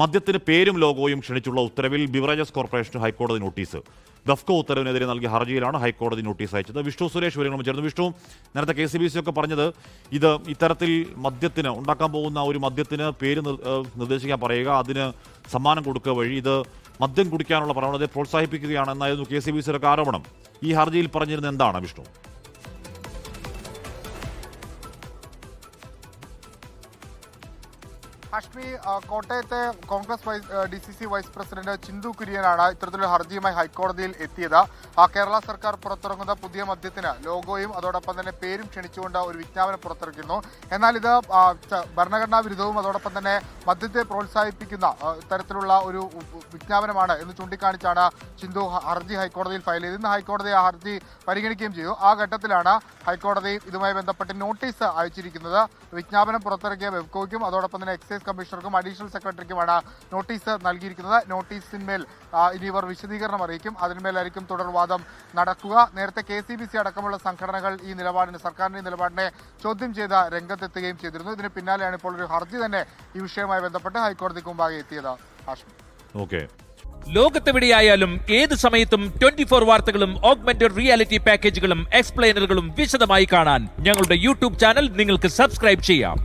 മദ്യത്തിന് പേരും ലോഗോയും ക്ഷണിച്ചുള്ള ഉത്തരവിൽ ബിവറേജസ് കോർപ്പറേഷന് ഹൈക്കോടതി നോട്ടീസ്. ഗഫ്കോ ഉത്തരവിനെതിരെ നൽകിയ ഹർജിയിലാണ് ഹൈക്കോടതി നോട്ടീസ് അയച്ചത്. വിഷ്ണു സുരേഷ് വിവരങ്ങളും ചേർന്നു. വിഷ്ണു, നേരത്തെ KCBC ഒക്കെ പറഞ്ഞത് ഇത് ഇത്തരത്തിൽ മദ്യത്തിന് ഉണ്ടാക്കാൻ പോകുന്ന ഒരു മദ്യത്തിന് പേര് നിർദ്ദേശിക്കാൻ പറയുക, അതിന് സമ്മാനം കൊടുക്കുക വഴി ഇത് മദ്യം കുടിക്കാനുള്ള പ്രവണതയെ പ്രോത്സാഹിപ്പിക്കുകയാണെന്നായിരുന്നു KCBCയുടെ ആരോപണം. ഈ ഹർജിയിൽ പറഞ്ഞിരുന്നത് എന്താണ് വിഷ്ണു? ഹാഷ്മി, കോട്ടയത്തെ കോൺഗ്രസ് DCC വൈസ് പ്രസിഡന്റ് ചിന്തു കുര്യനാണ് ഇത്തരത്തിലൊരു ഹർജിയുമായി ഹൈക്കോടതിയിൽ എത്തിയത്. കേരള സർക്കാർ പുറത്തിറങ്ങുന്ന പുതിയ മദ്യത്തിന് ലോഗോയും അതോടൊപ്പം തന്നെ പേരും ക്ഷണിച്ചുകൊണ്ട് ഒരു വിജ്ഞാപനം പുറത്തിറക്കുന്നു. എന്നാൽ ഇത് ഭരണഘടനാ വിരുദ്ധവും അതോടൊപ്പം തന്നെ മദ്യത്തെ പ്രോത്സാഹിപ്പിക്കുന്ന തരത്തിലുള്ള ഒരു വിജ്ഞാപനമാണ് എന്ന് ചൂണ്ടിക്കാണിച്ചാണ് ചിന്തു ഹർജി ഹൈക്കോടതിയിൽ ഫയൽ ചെയ്തത്. ഇന്ന് ഹൈക്കോടതി ആ ഹർജി പരിഗണിക്കുകയും ചെയ്തു. ആ ഘട്ടത്തിലാണ് ഹൈക്കോടതി ഇതുമായി ബന്ധപ്പെട്ട് നോട്ടീസ് അയച്ചിരിക്കുന്നത്. വിജ്ഞാപനം പുറത്തിറക്കിയ വെബ്കോയ്ക്കും അതോടൊപ്പം തന്നെ എക്സൈസ് കമ്മീഷണർക്കും അഡീഷണൽ സെക്രട്ടറിക്കുമാണ് നോട്ടീസ് നൽകിയിരിക്കുന്നത്. നോട്ടീസിന്മേൽ ഇനി ഇവർ വിശദീകരണം അറിയിക്കും. അതിന്മേലായിരിക്കും തുടർവാദം നടക്കുക. നേരത്തെ KCBC അടക്കമുള്ള സംഘടനകൾ ഈ നിലപാടിനെ, സർക്കാരിന്റെ നിലപാടിനെ ചോദ്യം ചെയ്ത രംഗത്തെത്തുകയും ചെയ്തിരുന്നു. ഇതിന് പിന്നാലെയാണ് ഇപ്പോൾ ഒരു ഹർജി തന്നെ ഈ വിഷയവുമായി ബന്ധപ്പെട്ട് ഹൈക്കോടതിക്ക് മുമ്പാകെ എത്തിയത്. ലോകത്തെവിടെയായാലും ഏത് സമയത്തും 24 വാർത്തകളും ഓഗ്മെന്റഡ് റിയാലിറ്റി പാക്കേജുകളും എക്സ്പ്ലെയിനറുകളും വിശദമായി കാണാൻ ഞങ്ങളുടെ YouTube ചാനൽ നിങ്ങൾക്ക് സബ്സ്ക്രൈബ് ചെയ്യാം.